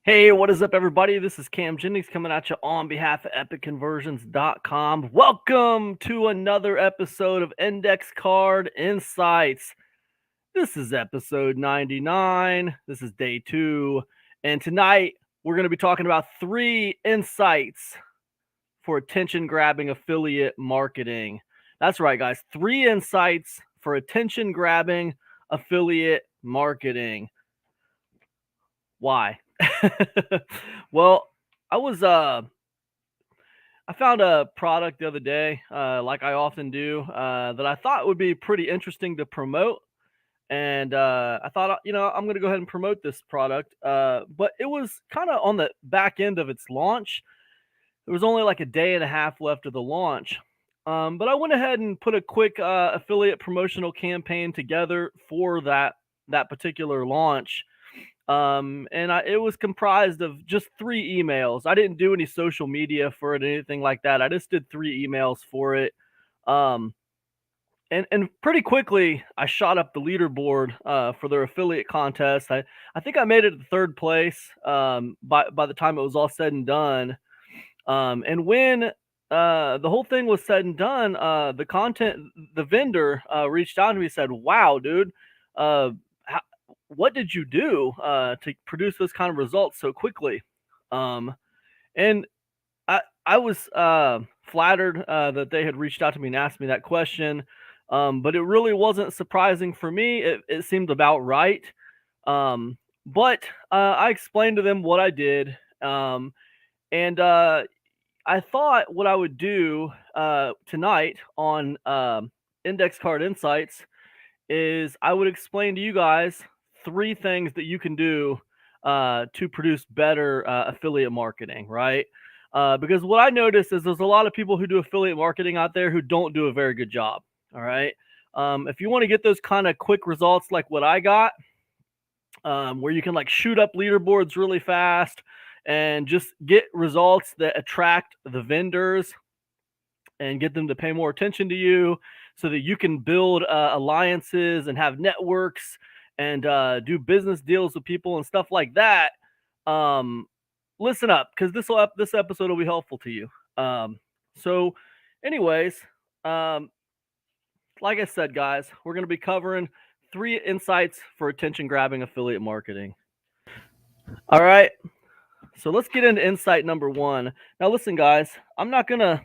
Hey, what is up, everybody? This is Cam Jennings coming at you on behalf of EpicConversions.com. Welcome to another episode of Index Card Insights. This is episode 99. This is day 2. And tonight, we're going to be talking about 3 insights for attention-grabbing affiliate marketing. That's right, guys. 3 insights for attention-grabbing affiliate marketing. Why? Well, I found a product the other day, like I often do, that I thought would be pretty interesting to promote. And I thought, I'm going to go ahead and promote this product. But it was kind of on the back end of its launch. There was only like a day and a half left of the launch. But I went ahead and put a quick affiliate promotional campaign together for that particular launch. It was comprised of just 3 emails. I didn't do any social media for it, anything like that. I just did 3 emails for it. And pretty quickly, I shot up the leaderboard for their affiliate contest. I think I made it to 3rd place by the time it was all said and done. And when the whole thing was said and done, the vendor reached out to me and said, "Wow, dude, what did you do to produce those kind of results so quickly?" And I was flattered that they had reached out to me and asked me that question, but it really wasn't surprising for me. It seemed about right. But I explained to them what I did, and I thought what I would do tonight on Index Card Insights is I would explain to you guys 3 things that you can do to produce better affiliate marketing, right? Because what I noticed is there's a lot of people who do affiliate marketing out there who don't do a very good job. All right. If you want to get those kind of quick results like what I got, where you can like shoot up leaderboards really fast and just get results that attract the vendors and get them to pay more attention to you so that you can build alliances and have networks and do business deals with people and stuff like that. Listen up, because this episode will be helpful to you. So anyways, like I said, guys, we're going to be covering 3 insights for attention grabbing affiliate marketing. All right, so let's get into insight number 1. Now listen, guys, I'm not gonna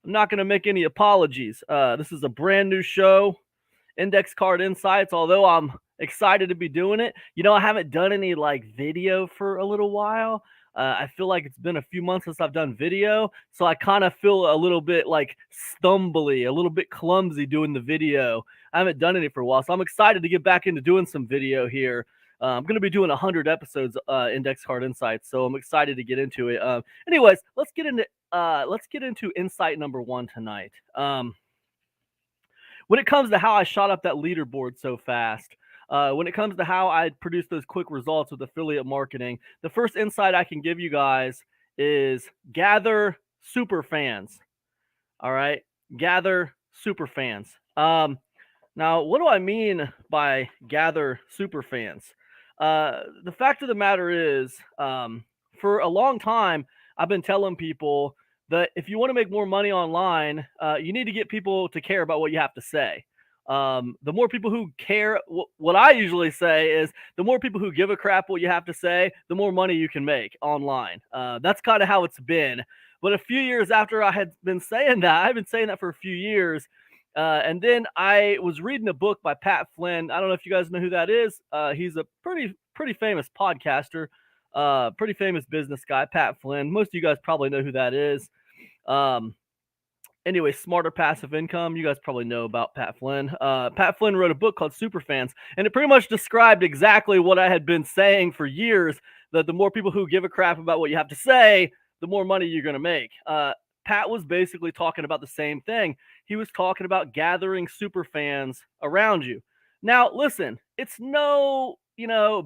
make any apologies. This is a brand new show, Index Card Insights. Although I'm excited to be doing it, I haven't done any like video for a little while. I feel like it's been a few months since I've done video, so I kind of feel a little bit like stumbly, a little bit clumsy doing the video. I haven't done any for a while, so I'm excited to get back into doing some video here. I'm going to be doing 100 episodes Index Card Insights, so I'm excited to get into it. Anyways, let's get into insight number 1 tonight. When it comes to how I shot up that leaderboard so fast, when it comes to how I produce those quick results with affiliate marketing, the first insight I can give you guys is gather super fans. All right, gather super fans. Now, what do I mean by gather super fans? The fact of the matter is, for a long time, I've been telling people that if you want to make more money online, you need to get people to care about what you have to say. The more people who care, what I usually say is the more people who give a crap what you have to say, the more money you can make online. That's kind of how it's been. But a few years after I had been saying that, I've been saying that for a few years. And then I was reading a book by Pat Flynn. I don't know if you guys know who that is. He's a pretty famous podcaster, pretty famous business guy, Pat Flynn. Most of you guys probably know who that is. Anyway, Smarter Passive Income. You guys probably know about Pat Flynn. Pat Flynn wrote a book called Superfans, and it pretty much described exactly what I had been saying for years, that the more people who give a crap about what you have to say, the more money you're going to make. Pat was basically talking about the same thing. He was talking about gathering super fans around you. Now, listen, it's no,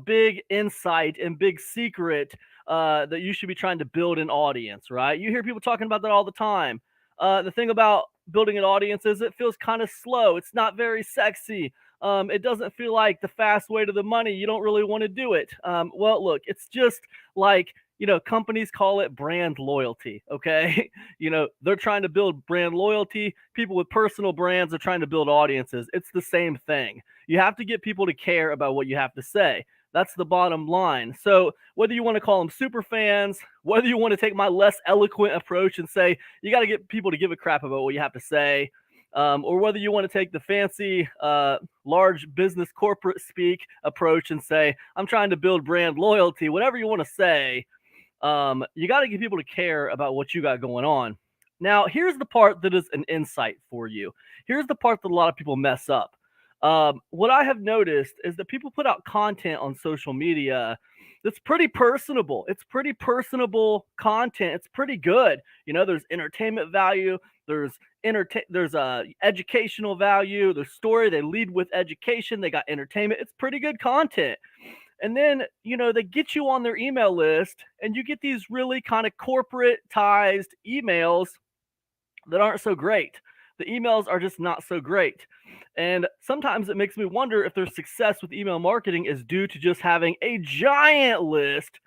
big insight and big secret that you should be trying to build an audience, right? You hear people talking about that all the time. The thing about building an audience is it feels kind of slow. It's not very sexy. It doesn't feel like the fast way to the money. You don't really want to do it. Well, look, it's just like, companies call it brand loyalty. Okay. They're trying to build brand loyalty. People with personal brands are trying to build audiences. It's the same thing. You have to get people to care about what you have to say. That's the bottom line. So whether you want to call them super fans, whether you want to take my less eloquent approach and say you got to get people to give a crap about what you have to say, or whether you want to take the fancy large business corporate speak approach and say I'm trying to build brand loyalty, whatever you want to say, you got to get people to care about what you got going on. Now, here's the part that is an insight for you. Here's the part that a lot of people mess up. What I have noticed is that people put out content on social media that's pretty personable. It's pretty personable content. It's pretty good. There's entertainment value. There's educational value. There's story. They lead with education. They got entertainment. It's pretty good content. And then, they get you on their email list and you get these really kind of corporatized emails that aren't so great. The emails are just not so great. And sometimes it makes me wonder if their success with email marketing is due to just having a giant list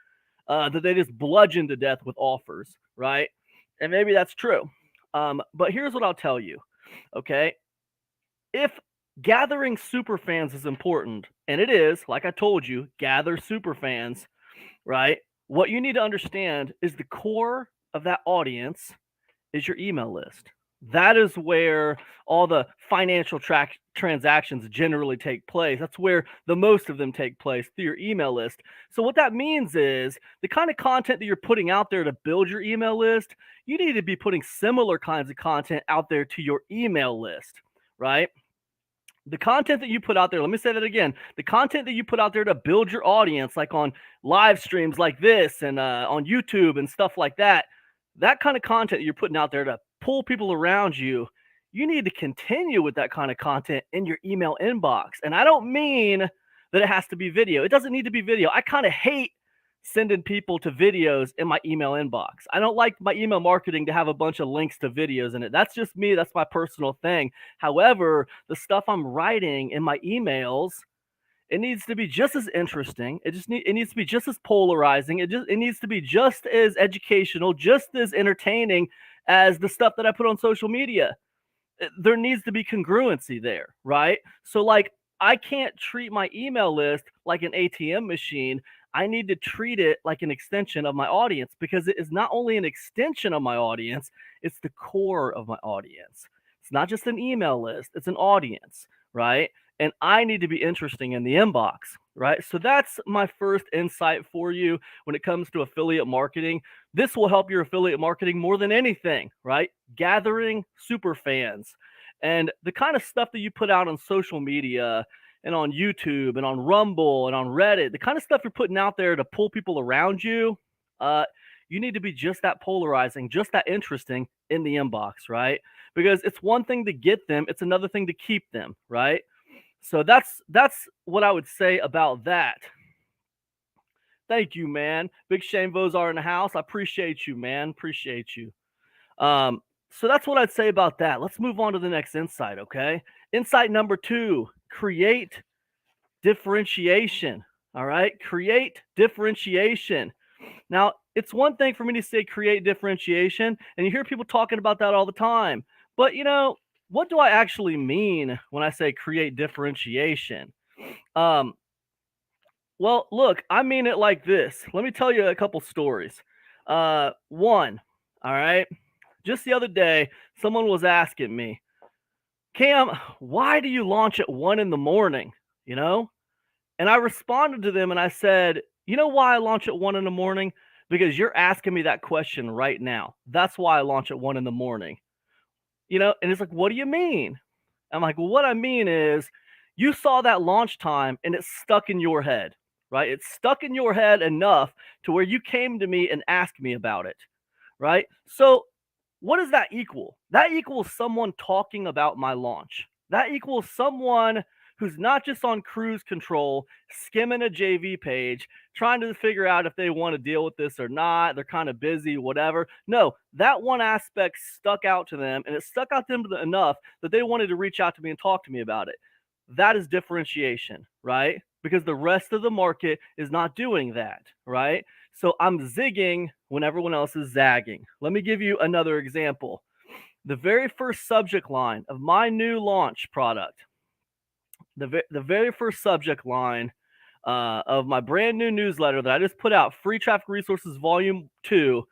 that they just bludgeon to death with offers, right? And maybe that's true. But here's what I'll tell you, okay? If gathering super fans is important, and it is, like I told you, gather super fans, right? What you need to understand is the core of that audience is your email list. That is where all the financial transactions generally take place. That's where the most of them take place, through your email list. So what that means is the kind of content that you're putting out there to build your email list, you need to be putting similar kinds of content out there to your email list, right? The content that you put out there, let me say that again. The content that you put out there to build your audience, like on live streams like this and on YouTube and stuff like that, that kind of content you're putting out there to pull people around you, you need to continue with that kind of content in your email inbox. And I don't mean that it has to be video. It doesn't need to be video. I kind of hate sending people to videos in my email inbox. I don't like my email marketing to have a bunch of links to videos in it. That's just me. That's my personal thing. However, the stuff I'm writing in my emails, it needs to be just as interesting. It needs to be just as polarizing. It needs to be just as educational, just as entertaining as the stuff that I put on social media. There needs to be congruency there, right? So like, I can't treat my email list like an ATM machine. I need to treat it like an extension of my audience, because it is not only an extension of my audience, it's the core of my audience. It's not just an email list, it's an audience, right? And I need to be interesting in the inbox, right? So that's my first insight for you when it comes to affiliate marketing. This will help your affiliate marketing more than anything, right? Gathering super fans. And the kind of stuff that you put out on social media and on YouTube and on Rumble and on Reddit, the kind of stuff you're putting out there to pull people around you, you need to be just that polarizing, just that interesting in the inbox, right? Because it's one thing to get them, it's another thing to keep them, right? So that's what I would say about that. Thank you, man. Big Shane Vozar in the house. I appreciate you, man. Appreciate you. So that's what I'd say about that. Let's move on to the next insight, okay? Insight number 2, create differentiation. All right? Create differentiation. Now, it's one thing for me to say create differentiation, and you hear people talking about that all the time. But, what do I actually mean when I say create differentiation? Well, look, I mean it like this. Let me tell you a couple stories. One, all right? Just the other day, someone was asking me, Cam, why do you launch at 1 in the morning? And I responded to them and I said, you know why I launch at 1 in the morning? Because you're asking me that question right now. That's why I launch at 1 in the morning. And it's like, what do you mean? I'm like, well, what I mean is you saw that launch time and it's stuck in your head, right? It's stuck in your head enough to where you came to me and asked me about it, right? So what does that equal? That equals someone talking about my launch. That equals someone who's not just on cruise control, skimming a JV page, trying to figure out if they want to deal with this or not. They're kind of busy, whatever. No, that one aspect stuck out to them, and it stuck out to them enough that they wanted to reach out to me and talk to me about it. that is differentiation, right? Because the rest of the market is not doing that, right? So I'm zigging when everyone else is zagging. Let me give you another example. The very first subject line of my new launch product, the very first subject line of my brand new newsletter that I just put out, Free Traffic Resources Volume 2,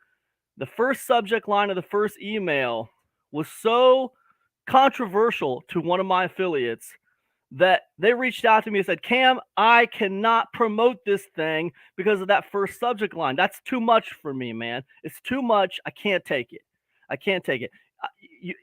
the first subject line of the first email was so controversial to one of my affiliates that they reached out to me and said, Cam, I cannot promote this thing because of that first subject line. That's too much for me, man. It's too much. I can't take it. I can't take it. You,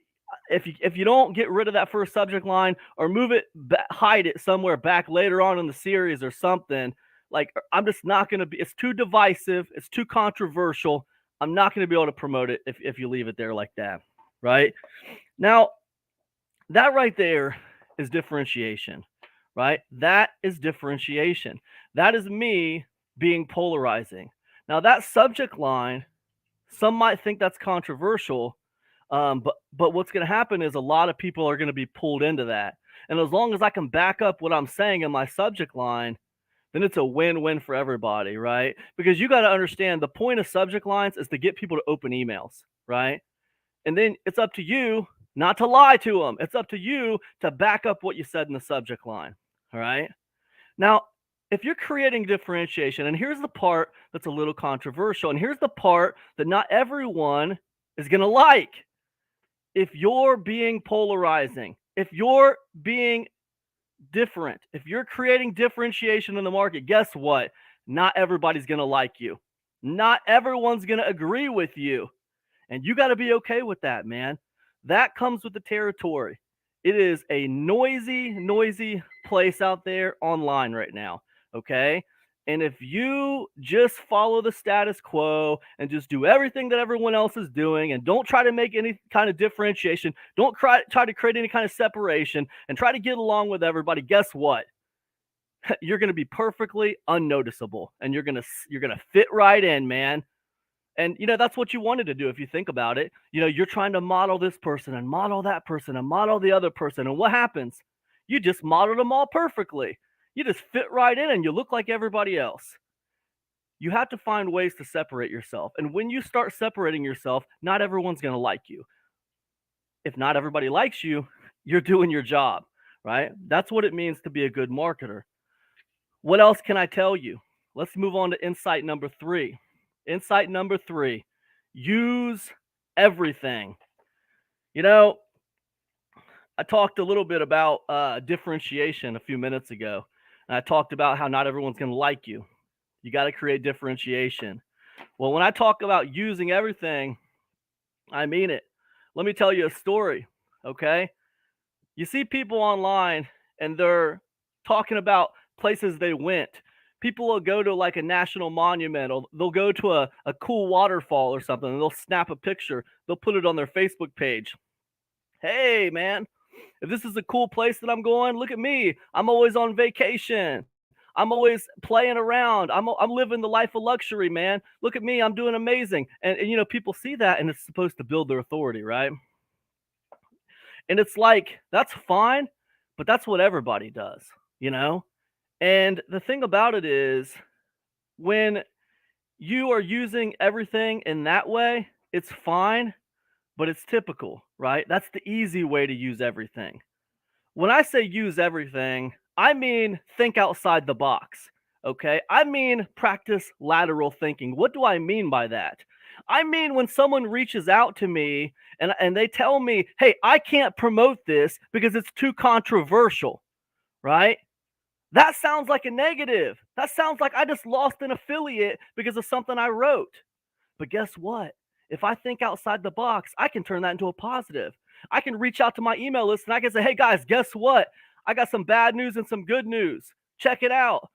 if you don't get rid of that first subject line or move it, hide it somewhere back later on in the series or something, like I'm just not going to be, it's too divisive. It's too controversial. I'm not going to be able to promote it if you leave it there like that. Right now, that right there is differentiation, right? That is differentiation. That is me being polarizing. Now, that subject line, some might think that's controversial, but what's going to happen is a lot of people are going to be pulled into that. And as long as I can back up what I'm saying in my subject line, then it's a win-win for everybody, right? Because you got to understand the point of subject lines is to get people to open emails, right? And then it's up to you not to lie to them. It's up to you to back up what you said in the subject line. All right. Now, if you're creating differentiation, and here's the part that's a little controversial, and here's the part that not everyone is going to like. If you're being polarizing, if you're being different, if you're creating differentiation in the market, guess what? Not everybody's going to like you. Not everyone's going to agree with you. And you got to be okay with that, man. That comes with the territory. It is a noisy place out there online right now. Okay. And if you just follow the status quo and just do everything that everyone else is doing and don't try to make any kind of differentiation, don't try to create any kind of separation and try to get along with everybody, guess what? You're going to be perfectly unnoticeable and you're going to fit right in, man. And, that's what you wanted to do if you think about it. You're trying to model this person and model that person and model the other person. And what happens? You just modeled them all perfectly. You just fit right in and you look like everybody else. You have to find ways to separate yourself. And when you start separating yourself, not everyone's going to like you. If not everybody likes you, you're doing your job, right? That's what it means to be a good marketer. What else can I tell you? Let's move on to insight number 3. Insight number 3, use everything. I talked a little bit about differentiation a few minutes ago. And I talked about how not everyone's going to like you. You got to create differentiation. Well, when I talk about using everything, I mean it. Let me tell you a story, okay? You see people online and they're talking about places they went. People will go to like a national monument or they'll go to a cool waterfall or something and they'll snap a picture. They'll put it on their Facebook page. Hey, man, if this is a cool place that I'm going, look at me. I'm always on vacation. I'm always playing around. I'm living the life of luxury, man. Look at me. I'm doing amazing. And people see that and it's supposed to build their authority, right? And it's like, that's fine, but that's what everybody does, And the thing about it is, when you are using everything in that way, it's fine, but it's typical, right? That's the easy way to use everything. When I say use everything, I mean think outside the box, okay? I mean practice lateral thinking. What do I mean by that? I mean when someone reaches out to me and they tell me, hey, I can't promote this because it's too controversial, right? That sounds like a negative. That sounds like I just lost an affiliate because of something I wrote. But guess what? If I think outside the box, I can turn that into a positive. I can reach out to my email list and I can say, hey guys, guess what? I got some bad news and some good news. Check it out.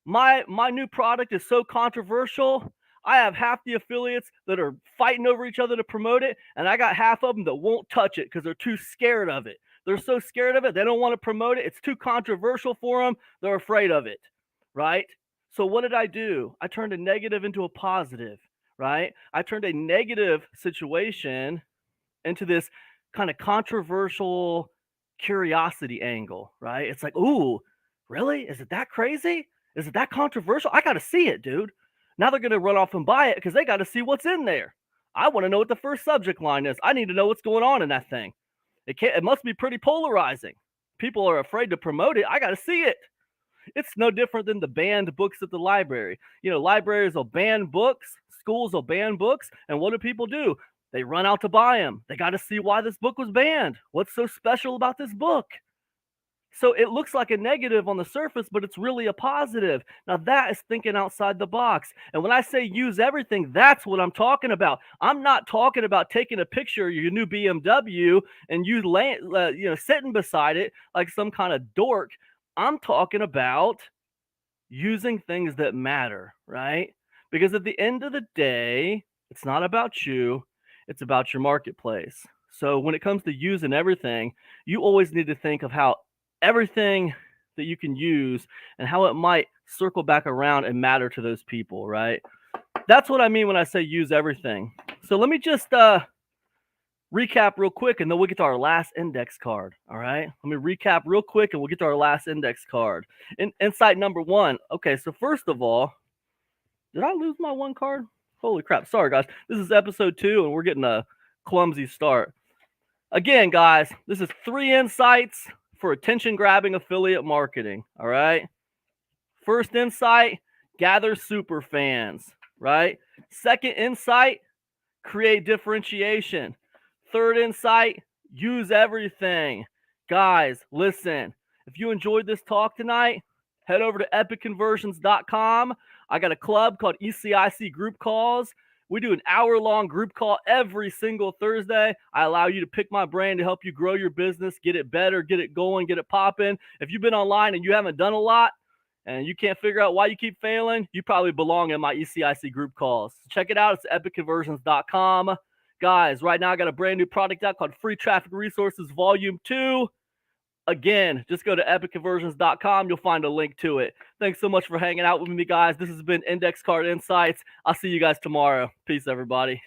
My new product is so controversial. I have half the affiliates that are fighting over each other to promote it, and I got half of them that won't touch it because they're too scared of it. They're so scared of it, they don't want to promote it. It's too controversial for them. They're afraid of it, right? So what did I do? I turned a negative into a positive, right? I turned a negative situation into this kind of controversial, curiosity angle, right? It's like, ooh, really? Is it that crazy? Is it that controversial? I got to see it, dude. Now they're going to run off and buy it because they got to see what's in there. I want to know what the first subject line is. I need to know what's going on in that thing. It must be pretty polarizing. People are afraid to promote it. I got to see it. It's no different than the banned books at the library. You know, libraries will ban books, schools will ban books, and what do people do? They run out to buy them. They got to see why this book was banned. What's so special about this book? So it looks like a negative on the surface, but it's really a positive. Now that is thinking outside the box. And when I say use everything, that's what I'm talking about. I'm not talking about taking a picture of your new BMW and you sitting beside it like some kind of dork. I'm talking about using things that matter, right? Because at the end of the day, it's not about you, it's about your marketplace. So when it comes to using everything, you always need to think of how everything that you can use and how it might circle back around and matter to those people, right? That's what I mean when I say use everything. So let me just recap real quick and then we'll get to our last index card. All right. Let me recap real quick and we'll get to our last index card. Insight number one. Okay. So first of all, did I lose my one card? Holy crap. Sorry, guys. This is episode 2 and we're getting a clumsy start. Again, guys, this is 3 insights for attention grabbing affiliate marketing. All right. First insight, gather super fans. Right. Second insight, create differentiation. Third insight, use everything. Guys, listen, if you enjoyed this talk tonight, head over to epicconversions.com. I got a club called ECIC Group Calls. We do an hour-long group call every single Thursday. I allow you to pick my brain to help you grow your business, get it better, get it going, get it popping. If you've been online and you haven't done a lot and you can't figure out why you keep failing, you probably belong in my ECIC Group Calls. Check it out. It's epicconversions.com. Guys, right now I got a brand new product out called Free Traffic Resources Volume 2. Again, just go to epicconversions.com. You'll find a link to it. Thanks so much for hanging out with me, guys. This has been Index Card Insights. I'll see you guys tomorrow. Peace, everybody.